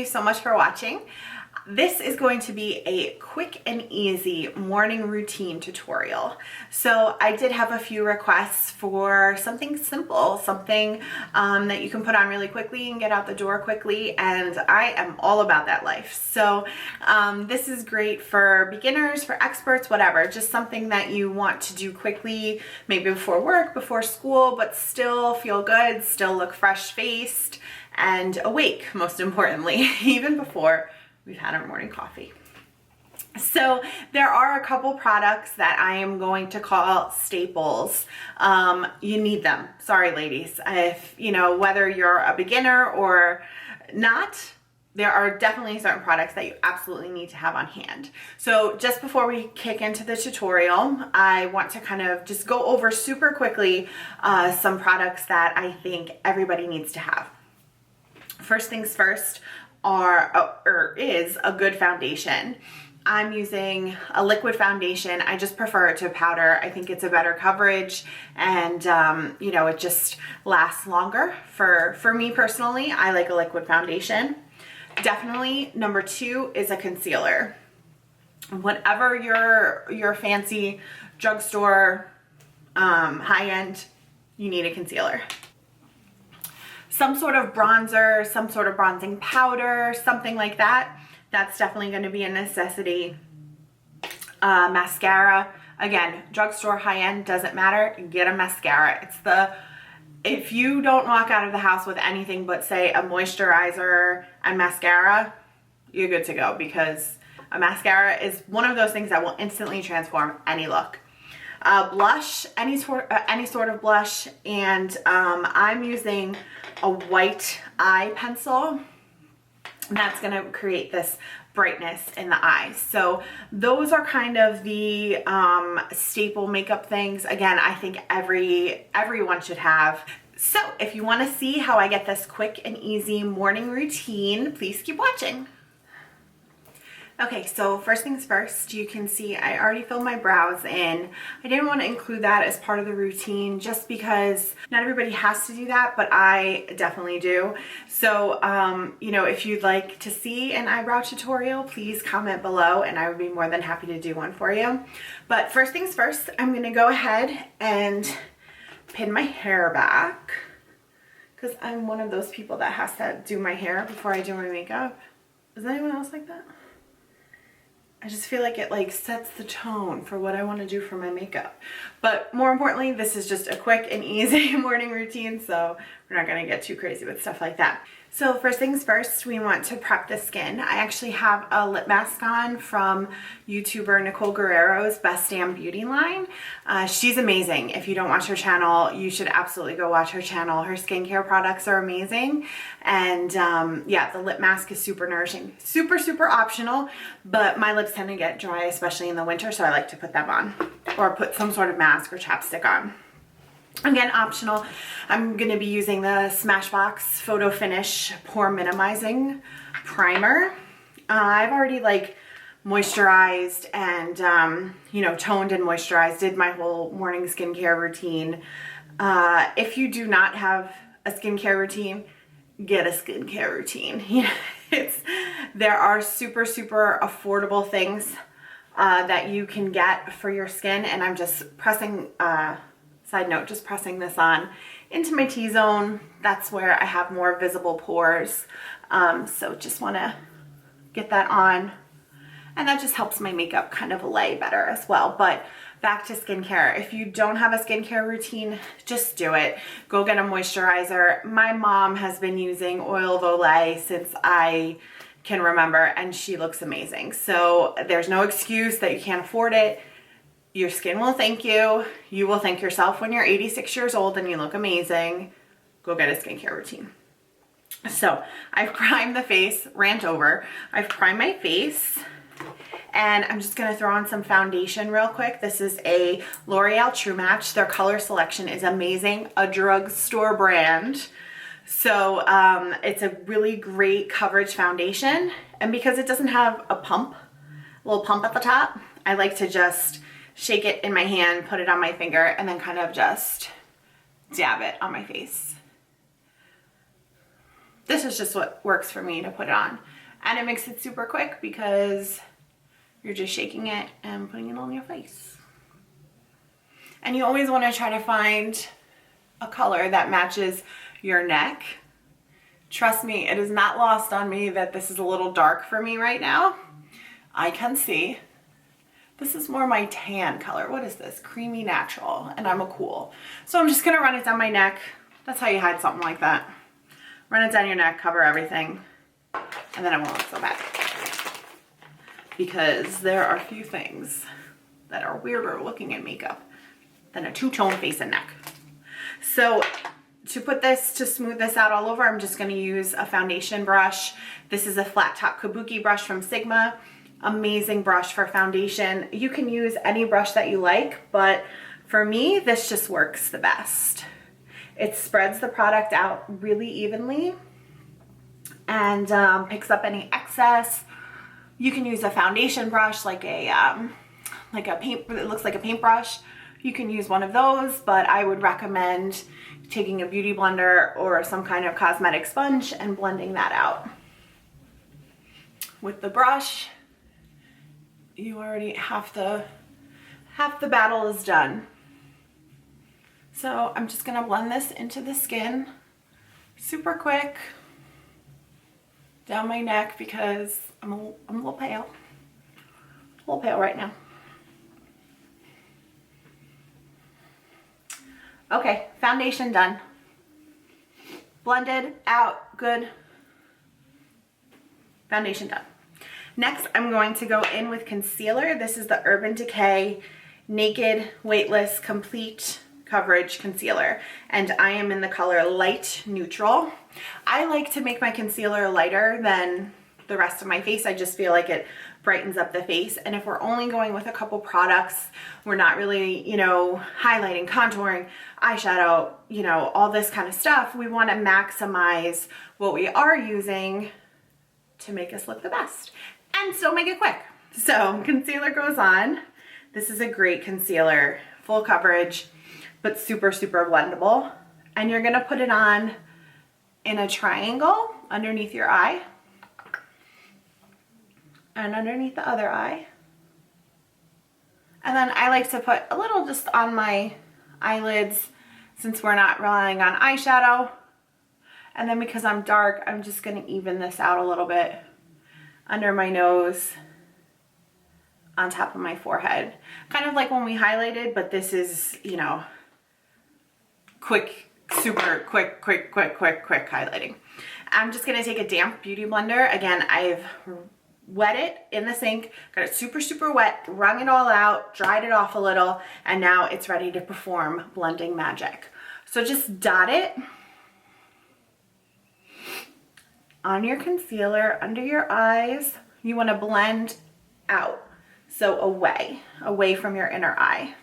so much for watching. This is going to be a quick and easy morning routine tutorial. So I did have a few requests for something simple, something that you can put on really quickly and get out the door quickly, and I am all about that life. So this is great for beginners, for experts, whatever, just something that you want to do quickly, maybe before work, before school, but still feel good, still look fresh-faced and awake, most importantly, even before we've had our morning coffee. So there are a couple products that I am going to call staples. You need them. Sorry, ladies. If you know, whether you're a beginner or not, there are definitely certain products that you absolutely need to have on hand. So just before we kick into the tutorial, I want to kind of just go over super quickly some products that I think everybody needs to have. First things first is a good foundation. I'm using a liquid foundation. I just prefer it to powder. I think it's a better coverage, and you know, it just lasts longer. For me personally, I like a liquid foundation. Definitely number two is a concealer. Whatever your fancy drugstore high-end, you need a concealer. Some sort of bronzer, some sort of bronzing powder, something like that. That's definitely going to be a necessity. Mascara, again, drugstore, high-end, doesn't matter. Get a mascara. If you don't walk out of the house with anything but, say, a moisturizer and mascara, you're good to go, because a mascara is one of those things that will instantly transform any look. Blush, any sort of blush, and I'm using a white eye pencil. That's going to create this brightness in the eyes. So those are kind of the staple makeup things. Again, I think everyone should have. So if you want to see how I get this quick and easy morning routine, please keep watching. Okay, so first things first, you can see I already filled my brows in. I didn't want to include that as part of the routine just because not everybody has to do that, but I definitely do. So, you know, if you'd like to see an eyebrow tutorial, please comment below and I would be more than happy to do one for you. But first things first, I'm going to go ahead and pin my hair back because I'm one of those people that has to do my hair before I do my makeup. Is anyone else like that? I just feel like it sets the tone for what I want to do for my makeup. But more importantly, this is just a quick and easy morning routine, so we're not going to get too crazy with stuff like that. So first things first, we want to prep the skin. I actually have a lip mask on from YouTuber Nicole Guerrero's Best Damn Beauty line. She's amazing. If you don't watch her channel, you should absolutely go watch her channel. Her skincare products are amazing. And yeah, the lip mask is super nourishing. Super, super optional, but my lips tend to get dry, especially in the winter, so I like to put them on or put some sort of mask or chapstick on. Again, optional. I'm going to be using the Smashbox Photo Finish Pore Minimizing Primer. I've already moisturized and, you know, toned and moisturized, did my whole morning skincare routine. If you do not have a skincare routine, get a skincare routine. There are super, super affordable things that you can get for your skin, and I'm just pressing... Side note, just pressing this on into my T-zone. That's where I have more visible pores. So just want to get that on. And that just helps my makeup kind of lay better as well. But back to skincare. If you don't have a skincare routine, just do it. Go get a moisturizer. My mom has been using Oil of Olay since I can remember, and she looks amazing. So there's no excuse that you can't afford it. Your skin will thank you. You will thank yourself when you're 86 years old and you look amazing. Go get a skincare routine. So I've primed the face, rant over. I've primed my face, and I'm just going to throw on some foundation real quick. This is a L'Oreal True Match. Their color selection is amazing. A drugstore brand. So it's a really great coverage foundation. And because it doesn't have a little pump at the top, I like to just shake it in my hand, put it on my finger, and then kind of just dab it on my face. This is just what works for me to put it on. And it makes it super quick because you're just shaking it and putting it on your face. And you always want to try to find a color that matches your neck. Trust me, it is not lost on me that this is a little dark for me right now. I can see. This is more my tan color. What is this? Creamy natural, and I'm a cool. So I'm just gonna run it down my neck. That's how you hide something like that. Run it down your neck, cover everything, and then it won't look so bad. Because there are few things that are weirder looking in makeup than a two-tone face and neck. So to smooth this out all over, I'm just gonna use a foundation brush. This is a flat top kabuki brush from Sigma. Amazing brush for foundation. You can use any brush that you like, but for me, this just works the best. It spreads the product out really evenly and picks up any excess. You can use a foundation brush like a paint, it looks like a paintbrush. You can use one of those, but I would recommend taking a beauty blender or some kind of cosmetic sponge and blending that out. With the brush, you already half the battle is done. So I'm just gonna blend this into the skin super quick down my neck because I'm a little pale. A little pale right now. Okay, foundation done. Blended out, good. Foundation done. Next, I'm going to go in with concealer. This is the Urban Decay Naked Weightless Complete Coverage Concealer, and I am in the color Light Neutral. I like to make my concealer lighter than the rest of my face. I just feel like it brightens up the face, and if we're only going with a couple products, we're not really, highlighting, contouring, eyeshadow, all this kind of stuff. We want to maximize what we are using to make us look the best and still make it quick. So concealer goes on. This is a great concealer, full coverage, but super, super blendable. And you're gonna put it on in a triangle underneath your eye and underneath the other eye. And then I like to put a little just on my eyelids since we're not relying on eyeshadow. And then because I'm dark, I'm just gonna even this out a little bit under my nose, on top of my forehead. Kind of like when we highlighted, but this is, quick, super quick highlighting. I'm just gonna take a damp beauty blender. Again, I've wet it in the sink, got it super, super wet, wrung it all out, dried it off a little, and now it's ready to perform blending magic. So just dot it on your concealer, under your eyes. You wanna blend out. So away from your inner eye.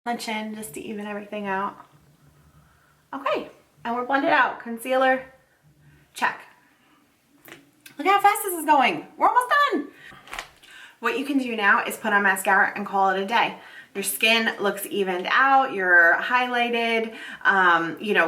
The chin just to even everything out. Okay, and we're blended out. Concealer, check. Look how fast this is going. We're almost done. What you can do now is put on mascara and call it a day. Your skin looks evened out, you're highlighted,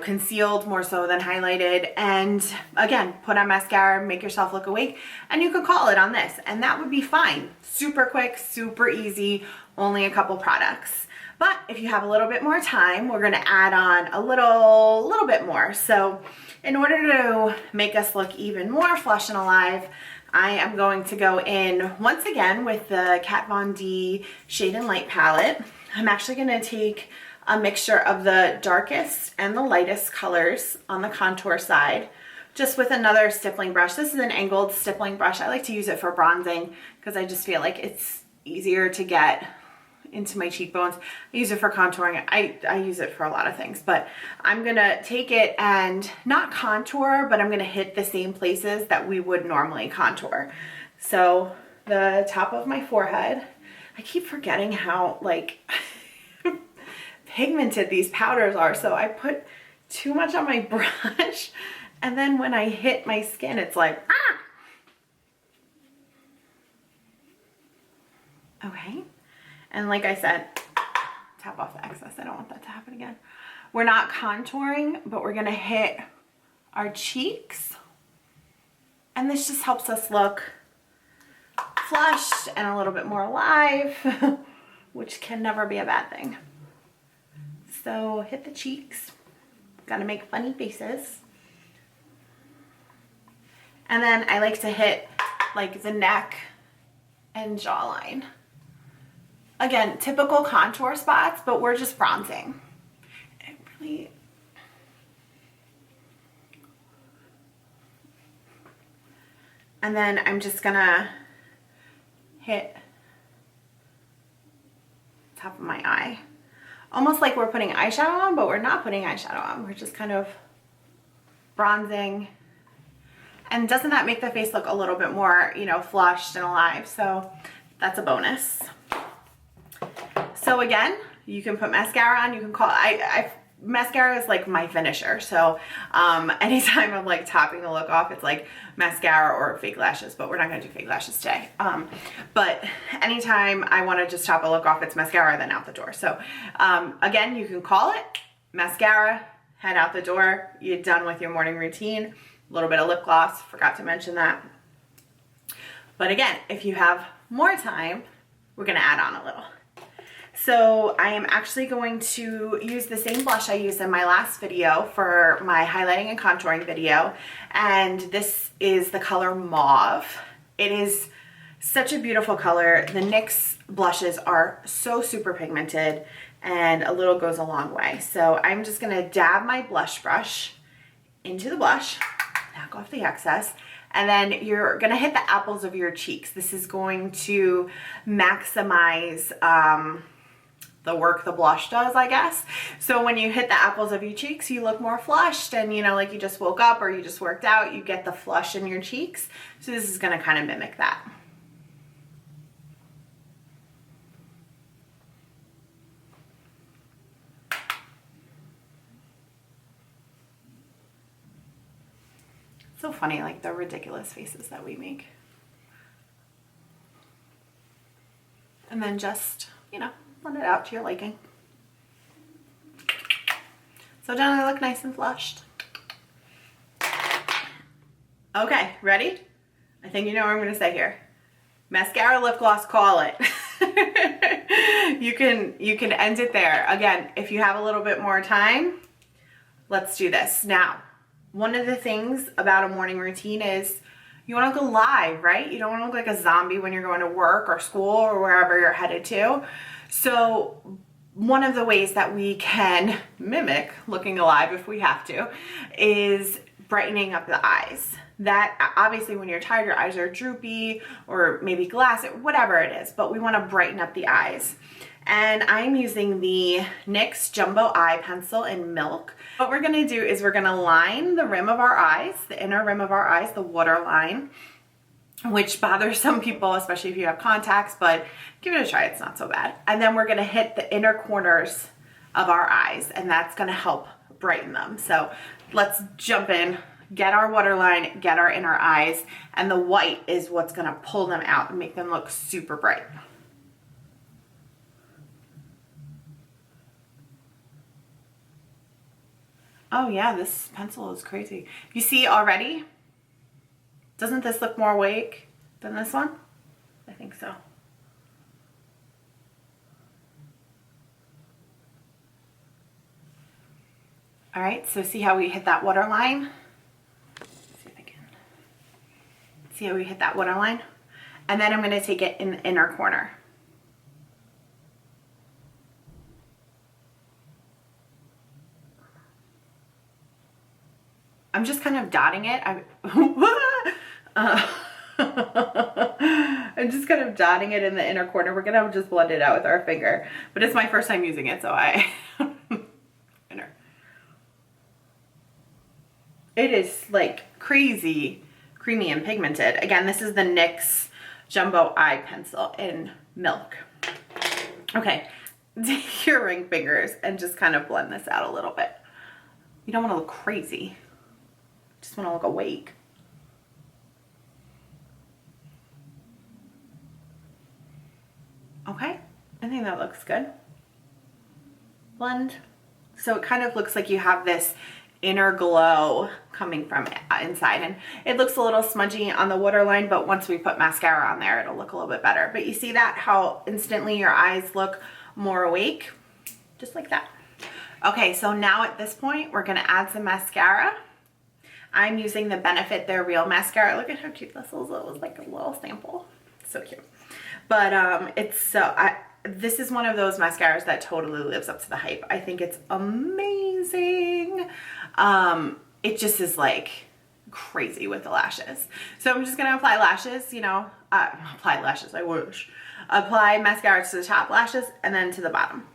concealed more so than highlighted. And again, put on mascara, make yourself look awake, and you could call it on this, and that would be fine. Super quick, super easy, only a couple products. But if you have a little bit more time, we're gonna add on a little bit more. So in order to make us look even more flush and alive, I am going to go in once again with the Kat Von D Shade and Light palette. I'm actually gonna take a mixture of the darkest and the lightest colors on the contour side, just with another stippling brush. This is an angled stippling brush. I like to use it for bronzing because I just feel like it's easier to get into my cheekbones. I use it for contouring. I use it for a lot of things, but I'm gonna take it and not contour, but I'm gonna hit the same places that we would normally contour. So the top of my forehead, I keep forgetting how pigmented these powders are. So I put too much on my brush, and then when I hit my skin, it's like, ah! Okay. And like I said, tap off the excess. I don't want that to happen again. We're not contouring, but we're gonna hit our cheeks. And this just helps us look flushed and a little bit more alive, which can never be a bad thing. So hit the cheeks. Gotta make funny faces. And then I like to hit like the neck and jawline. Again, typical contour spots, but we're just bronzing. It really... And then I'm just gonna hit top of my eye. Almost like we're putting eyeshadow on, but we're not putting eyeshadow on. We're just kind of bronzing. And doesn't that make the face look a little bit more, you know, flushed and alive? So that's a bonus. So again, you can put mascara on. You can call, mascara is like my finisher. So anytime I'm like topping the look off, it's like mascara or fake lashes, but we're not gonna do fake lashes today. But anytime I wanna just top a look off, it's mascara, then out the door. So again, you can call it mascara, head out the door, you're done with your morning routine. A little bit of lip gloss, forgot to mention that. But again, if you have more time, we're gonna add on a little. So I am actually going to use the same blush I used in my last video for my highlighting and contouring video. And this is the color Mauve. It is such a beautiful color. The NYX blushes are so super pigmented and a little goes a long way. So I'm just gonna dab my blush brush into the blush, knock off the excess, and then you're gonna hit the apples of your cheeks. This is going to maximize the work the blush does, I guess. So when you hit the apples of your cheeks, you look more flushed and, you know, like you just woke up or you just worked out, you get the flush in your cheeks. So this is gonna kind of mimic that. So funny, like the ridiculous faces that we make. And then just, you know, blend it out to your liking. So don't I look nice and flushed? Okay, ready? I think you know what I'm gonna say here. Mascara, lip gloss, call it. You can end it there. Again, if you have a little bit more time, let's do this. Now, one of the things about a morning routine is you want to go live, right? You don't want to look like a zombie when you're going to work or school or wherever you're headed to. So one of the ways that we can mimic looking alive, if we have to, is brightening up the eyes. That obviously when you're tired, your eyes are droopy or maybe glassy, whatever it is, but we want to brighten up the eyes. And I'm using the NYX Jumbo Eye Pencil in Milk. What we're gonna do is we're gonna line the rim of our eyes, the inner rim of our eyes, the waterline, which bothers some people, especially if you have contacts, but give it a try, it's not so bad. And then we're gonna hit the inner corners of our eyes, and that's gonna help brighten them. So let's jump in, get our waterline, get our inner eyes, and the white is what's gonna pull them out and make them look super bright. Oh yeah, this pencil is crazy. You see already? Doesn't this look more awake than this one? I think so. All right, so see how we hit that waterline? See if I can. See how we hit that waterline? And then I'm gonna take it in the inner corner. I'm just kind of dotting it. I'm just kind of dotting it in the inner corner. We're gonna just blend it out with our finger, but it's my first time using it, so inner. It is like crazy creamy and pigmented. Again, this is the NYX Jumbo Eye Pencil in Milk. Okay, take your ring fingers and just kind of blend this out a little bit. You don't want to look crazy. Just want to look awake. Okay, I think that looks good. Blend. So it kind of looks like you have this inner glow coming from inside, and it looks a little smudgy on the waterline, but once we put mascara on there, it'll look a little bit better. But you see that, how instantly your eyes look more awake, just like that. Okay, so now at this point, we're gonna add some mascara. I'm using the Benefit They're Real mascara. Look at how cute this is. It was like a little sample. So cute. But this is one of those mascaras that totally lives up to the hype. I think it's amazing. It just is like crazy with the lashes. So I'm just gonna apply lashes, you know, apply lashes, I wish. Apply mascara to the top lashes and then to the bottom.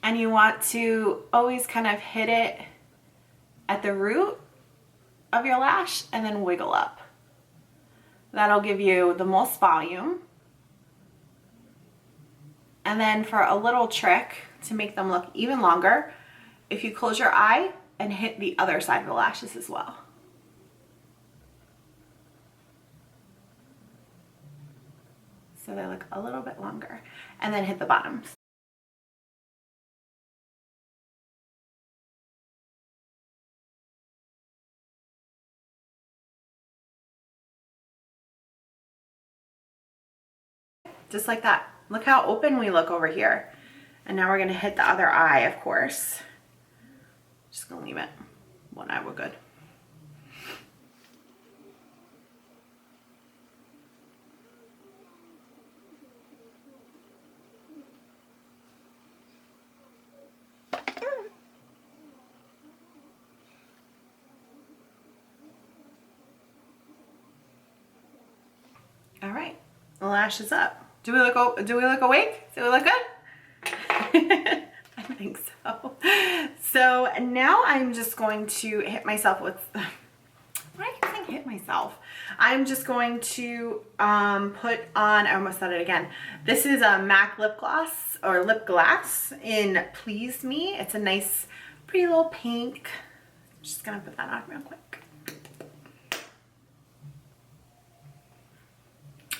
And you want to always kind of hit it at the root of your lash and then wiggle up. That'll give you the most volume. And then for a little trick to make them look even longer, if you close your eye and hit the other side of the lashes as well. So they look a little bit longer. And then hit the bottoms. Just like that. Look how open we look over here. And now we're gonna hit the other eye, of course. Just gonna leave it. One eye, we're good. All right, the lash is up. Do we look awake? Do we look good? I think so. So now I'm just going to hit myself with, why do I keep saying hit myself? I'm just going to put on, I almost said it again. This is a MAC lip gloss or lip glass in Please Me. It's a nice, pretty little pink. I'm just gonna put that on real quick.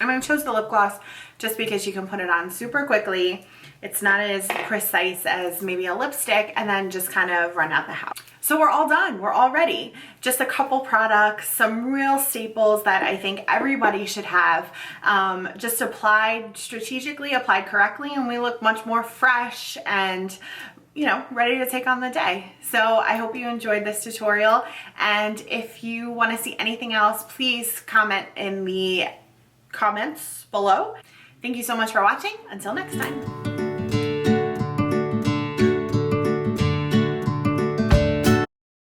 And I chose the lip gloss just because you can put it on super quickly. It's not as precise as maybe a lipstick, and then just kind of run out the house. So we're all done, we're all ready. Just a couple products, some real staples that I think everybody should have. Just applied strategically, applied correctly, and we look much more fresh and, you know, ready to take on the day. So I hope you enjoyed this tutorial, and if you want to see anything else, please comment in the comments below. Thank you so much for watching. Until next time.